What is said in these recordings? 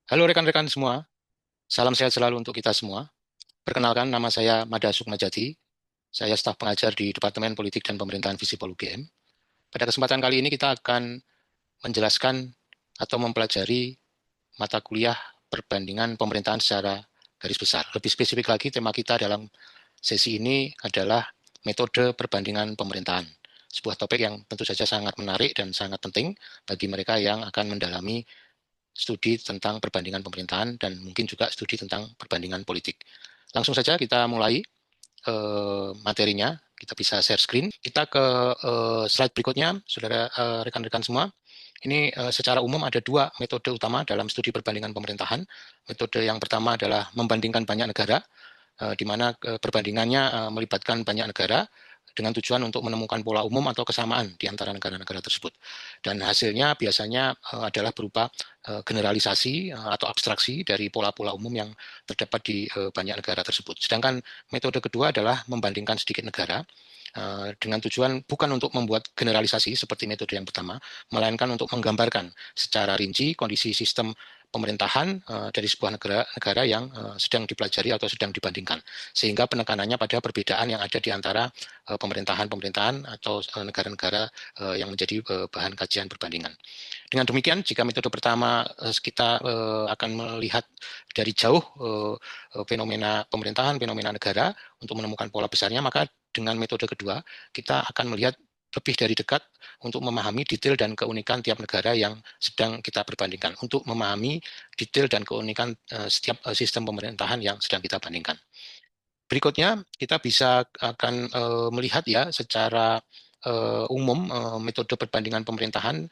Halo rekan-rekan semua, salam sehat selalu untuk kita semua. Perkenalkan, nama saya Mada Sukmajati. Saya staf pengajar di Departemen Politik dan Pemerintahan Visipol UGM. Pada kesempatan kali ini kita akan menjelaskan atau mempelajari mata kuliah perbandingan pemerintahan secara garis besar. Lebih spesifik lagi, tema kita dalam sesi ini adalah metode perbandingan pemerintahan. Sebuah topik yang tentu saja sangat menarik dan sangat penting bagi mereka yang akan mendalami studi tentang perbandingan pemerintahan dan mungkin juga studi tentang perbandingan politik. Langsung saja kita mulai materinya. Kita bisa share screen. Kita ke slide berikutnya, saudara rekan-rekan semua. Ini secara umum ada dua metode utama dalam studi perbandingan pemerintahan. Metode yang pertama adalah membandingkan banyak negara, di mana perbandingannya melibatkan banyak negara dengan tujuan untuk menemukan pola umum atau kesamaan di antara negara-negara tersebut. Dan hasilnya biasanya adalah berupa generalisasi atau abstraksi dari pola-pola umum yang terdapat di banyak negara tersebut. Sedangkan metode kedua adalah membandingkan sedikit negara dengan tujuan bukan untuk membuat generalisasi seperti metode yang pertama, melainkan untuk menggambarkan secara rinci kondisi sistem pemerintahan dari sebuah negara yang sedang dipelajari atau sedang dibandingkan, sehingga penekanannya pada perbedaan yang ada di antara pemerintahan-pemerintahan atau negara-negara yang menjadi bahan kajian perbandingan. Dengan demikian, jika metode pertama kita akan melihat dari jauh fenomena pemerintahan, fenomena negara untuk menemukan pola besarnya, maka dengan metode kedua kita akan melihat lebih dari dekat untuk memahami detail dan keunikan tiap negara yang sedang kita perbandingkan, untuk memahami detail dan keunikan setiap sistem pemerintahan yang sedang kita bandingkan. Berikutnya kita bisa akan melihat ya secara umum metode perbandingan pemerintahan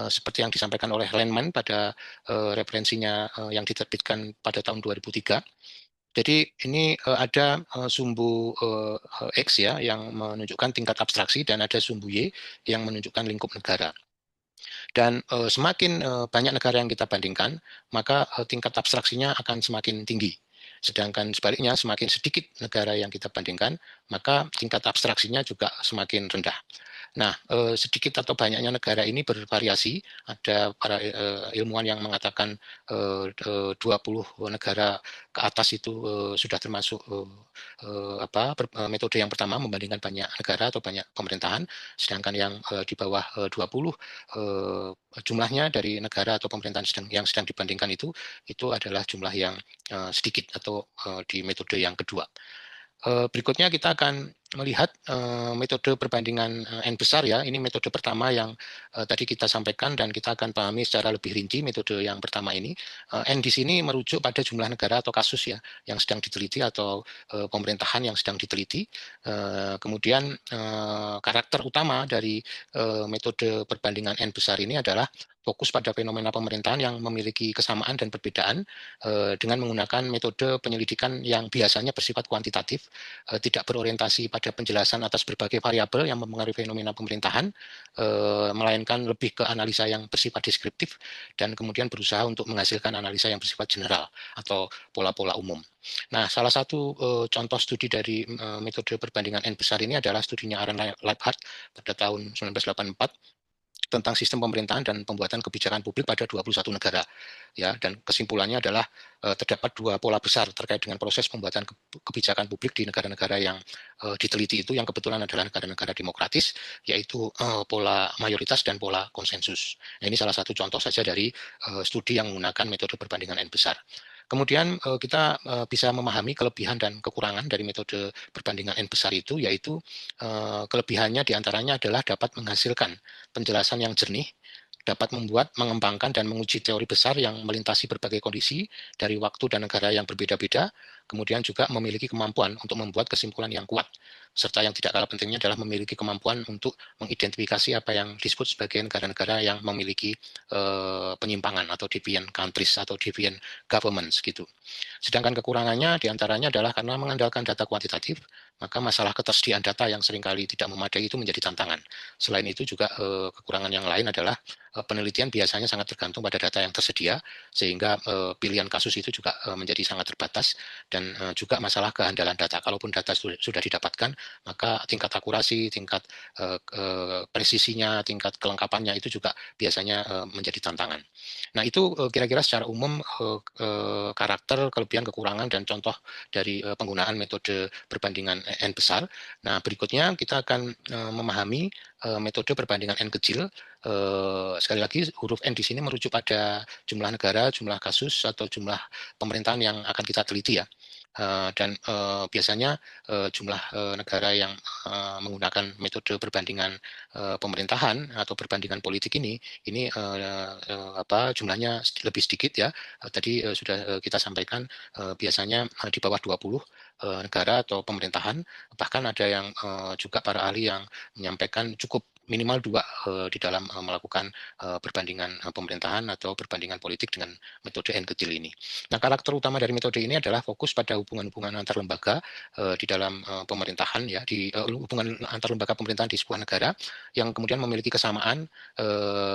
seperti yang disampaikan oleh Landman pada referensinya yang diterbitkan pada tahun 2003. Jadi ini ada sumbu X ya yang menunjukkan tingkat abstraksi dan ada sumbu Y yang menunjukkan lingkup negara. Dan semakin banyak negara yang kita bandingkan, maka tingkat abstraksinya akan semakin tinggi. Sedangkan sebaliknya, semakin sedikit negara yang kita bandingkan, maka tingkat abstraksinya juga semakin rendah. Nah, sedikit atau banyaknya negara ini bervariasi. Ada para ilmuwan yang mengatakan 20 negara ke atas itu sudah termasuk metode yang pertama, membandingkan banyak negara atau banyak pemerintahan, sedangkan yang di bawah 20 jumlahnya dari negara atau pemerintahan yang sedang dibandingkan itu adalah jumlah yang sedikit atau di metode yang kedua. Berikutnya kita akan melihat metode perbandingan N besar ya. Ini metode pertama yang tadi kita sampaikan dan kita akan pahami secara lebih rinci metode yang pertama ini. N di sini merujuk pada jumlah negara atau kasus ya yang sedang diteliti atau pemerintahan yang sedang diteliti. Kemudian karakter utama dari metode perbandingan N besar ini adalah fokus pada fenomena pemerintahan yang memiliki kesamaan dan perbedaan dengan menggunakan metode penyelidikan yang biasanya bersifat kuantitatif, tidak berorientasi pada penjelasan atas berbagai variabel yang mempengaruhi fenomena pemerintahan, melainkan lebih ke analisa yang bersifat deskriptif dan kemudian berusaha untuk menghasilkan analisa yang bersifat general atau pola-pola umum. Nah, salah satu contoh studi dari metode perbandingan N besar ini adalah studinya Aaron Leibhardt pada tahun 1984 tentang sistem pemerintahan dan pembuatan kebijakan publik pada 21 negara. Ya, dan kesimpulannya adalah terdapat dua pola besar terkait dengan proses pembuatan kebijakan publik di negara-negara yang diteliti itu yang kebetulan adalah negara-negara demokratis, yaitu pola mayoritas dan pola konsensus. Nah, ini salah satu contoh saja dari studi yang menggunakan metode perbandingan N besar. Kemudian kita bisa memahami kelebihan dan kekurangan dari metode perbandingan N besar itu, yaitu kelebihannya diantaranya adalah dapat menghasilkan penjelasan yang jernih, dapat membuat, mengembangkan, dan menguji teori besar yang melintasi berbagai kondisi dari waktu dan negara yang berbeda-beda, kemudian juga memiliki kemampuan untuk membuat kesimpulan yang kuat, serta yang tidak kalah pentingnya adalah memiliki kemampuan untuk mengidentifikasi apa yang disebut sebagai negara-negara yang memiliki penyimpangan atau deviant countries atau deviant governments gitu. Sedangkan kekurangannya diantaranya adalah karena mengandalkan data kuantitatif, maka masalah ketersediaan data yang seringkali tidak memadai itu menjadi tantangan. Selain itu juga kekurangan yang lain adalah penelitian biasanya sangat tergantung pada data yang tersedia, sehingga pilihan kasus itu juga menjadi sangat terbatas, dan juga masalah kehandalan data. Kalaupun data sudah didapatkan, maka tingkat akurasi, tingkat presisinya, tingkat kelengkapannya itu juga biasanya menjadi tantangan. Nah, itu kira-kira secara umum karakter, kelebihan, kekurangan, dan contoh dari penggunaan metode perbandingan N besar. Nah, berikutnya kita akan memahami metode perbandingan N kecil. Sekali lagi, huruf N di sini merujuk pada jumlah negara, jumlah kasus, atau jumlah pemerintahan yang akan kita teliti ya. Dan biasanya jumlah negara yang menggunakan metode perbandingan pemerintahan atau perbandingan politik ini jumlahnya lebih sedikit ya. Tadi sudah kita sampaikan biasanya di bawah 20 negara atau pemerintahan, bahkan ada yang juga para ahli yang menyampaikan cukup minimal 2 di dalam melakukan perbandingan pemerintahan atau perbandingan politik dengan metode N kecil ini. Nah, karakter utama dari metode ini adalah fokus pada hubungan-hubungan antar lembaga di dalam pemerintahan ya, di hubungan antar lembaga pemerintahan di sebuah negara yang kemudian memiliki kesamaan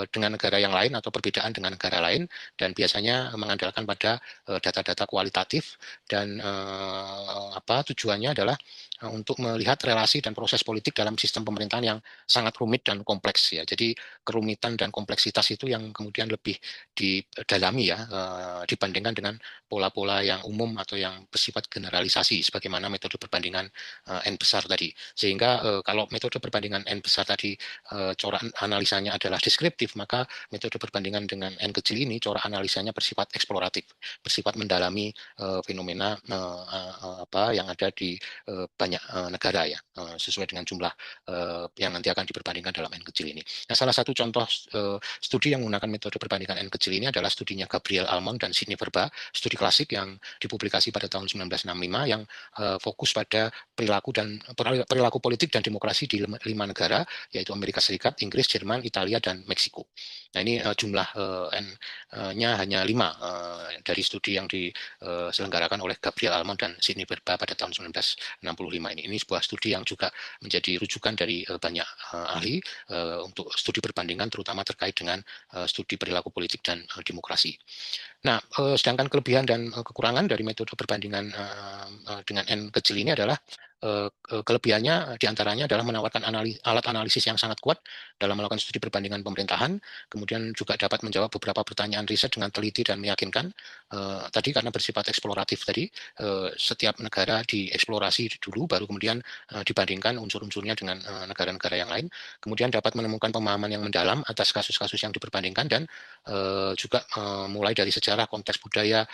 dengan negara yang lain atau perbedaan dengan negara lain, dan biasanya mengandalkan pada data-data kualitatif, dan tujuannya adalah untuk melihat relasi dan proses politik dalam sistem pemerintahan yang sangat rumit dan kompleks ya. Jadi kerumitan dan kompleksitas itu yang kemudian lebih didalami ya dibandingkan dengan pola-pola yang umum atau yang bersifat generalisasi sebagaimana metode perbandingan N besar tadi. Sehingga kalau metode perbandingan N besar tadi corak analisanya adalah deskriptif, maka metode perbandingan dengan N kecil ini corak analisanya bersifat eksploratif, bersifat mendalami fenomena yang ada di banyak negara ya, sesuai dengan jumlah yang nanti akan diperbandingkan dalam N kecil ini. Nah, salah satu contoh studi yang menggunakan metode perbandingan N kecil ini adalah studinya Gabriel Almond dan Sidney Verba, studi klasik yang dipublikasi pada tahun 1965 yang fokus pada perilaku politik dan demokrasi di 5 negara, yaitu Amerika Serikat, Inggris, Jerman, Italia, dan Meksiko. Nah, ini jumlah N-nya hanya 5 dari studi yang diselenggarakan oleh Gabriel Almond dan Sidney Verba pada tahun 1965 ini. Ini sebuah studi yang juga menjadi rujukan dari banyak ahli untuk studi perbandingan, terutama terkait dengan studi perilaku politik dan demokrasi. Nah, sedangkan kelebihan dan kekurangan dari metode perbandingan dengan N kecil ini adalah kelebihannya diantaranya adalah menawarkan alat analisis yang sangat kuat dalam melakukan studi perbandingan pemerintahan, kemudian juga dapat menjawab beberapa pertanyaan riset dengan teliti dan meyakinkan. Tadi karena bersifat eksploratif tadi, setiap negara dieksplorasi dulu, baru kemudian dibandingkan unsur-unsurnya dengan negara-negara yang lain, kemudian dapat menemukan pemahaman yang mendalam atas kasus-kasus yang diperbandingkan, dan juga mulai dari sejarah, konteks budaya,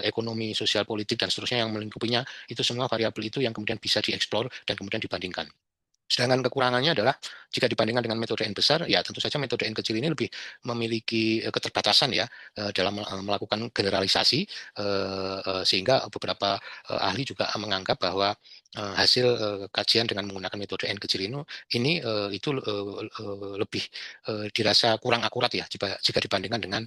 ekonomi, sosial, politik, dan seterusnya yang melingkupinya, itu semua variabel itu yang kemudian bisa dieksplor dan kemudian dibandingkan. Sedangkan kekurangannya adalah jika dibandingkan dengan metode N besar, ya tentu saja metode N kecil ini lebih memiliki keterbatasan ya dalam melakukan generalisasi, sehingga beberapa ahli juga menganggap bahwa hasil kajian dengan menggunakan metode N kecil ini itu lebih dirasa kurang akurat ya jika dibandingkan dengan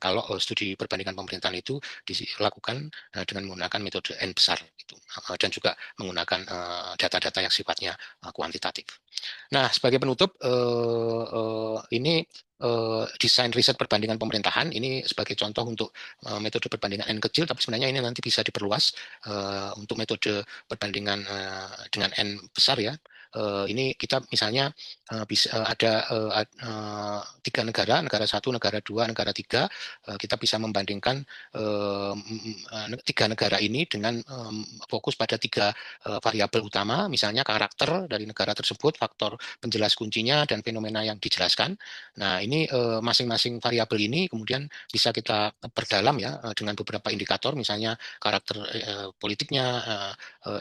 kalau studi perbandingan pemerintahan itu dilakukan dengan menggunakan metode N besar gitu, dan juga menggunakan data-data yang sifatnya kuantitatif. Nah, sebagai penutup, ini desain riset perbandingan pemerintahan ini sebagai contoh untuk metode perbandingan N kecil, tapi sebenarnya ini nanti bisa diperluas untuk metode perbandingan dengan N besar ya. Ini kita misalnya bisa ada 3 negara, negara 1, negara 2, negara 3, kita bisa membandingkan 3 negara ini dengan fokus pada 3 variabel utama, misalnya karakter dari negara tersebut, faktor penjelas kuncinya, dan fenomena yang dijelaskan. Nah, ini masing-masing variabel ini kemudian bisa kita perdalam ya dengan beberapa indikator, misalnya karakter politiknya,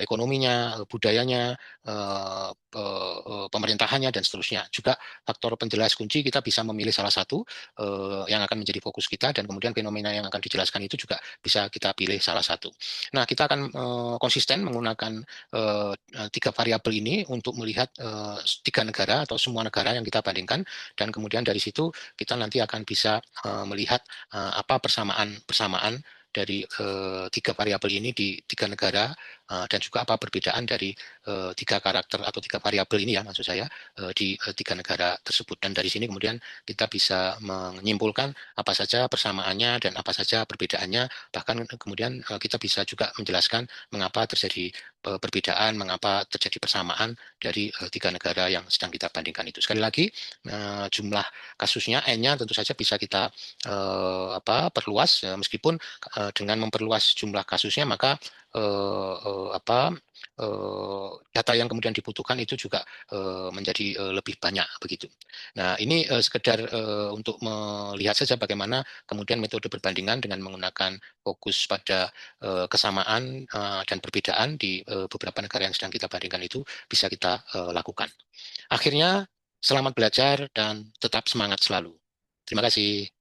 ekonominya, budayanya, pemerintahannya, dan seterusnya. Juga faktor penjelas kunci kita bisa memilih salah satu yang akan menjadi fokus kita, dan kemudian fenomena yang akan dijelaskan itu juga bisa kita pilih salah satu. Nah, kita akan konsisten menggunakan 3 variabel ini untuk melihat 3 negara atau semua negara yang kita bandingkan, dan kemudian dari situ kita nanti akan bisa melihat apa persamaan dari 3 variabel ini di 3 negara, dan juga apa perbedaan dari 3 karakter atau 3 variabel ini ya, maksud saya di 3 negara tersebut. Dan dari sini kemudian kita bisa menyimpulkan apa saja persamaannya dan apa saja perbedaannya, bahkan kemudian kita bisa juga menjelaskan mengapa terjadi perbedaan, mengapa terjadi persamaan dari tiga negara yang sedang kita bandingkan itu. Sekali lagi, jumlah kasusnya N-nya tentu saja bisa kita perluas, meskipun dengan memperluas jumlah kasusnya maka data yang kemudian dibutuhkan itu juga menjadi lebih banyak begitu. Nah, ini sekedar untuk melihat saja bagaimana kemudian metode perbandingan dengan menggunakan fokus pada kesamaan dan perbedaan di beberapa negara yang sedang kita bandingkan itu bisa kita lakukan. Akhirnya, selamat belajar dan tetap semangat selalu. Terima kasih.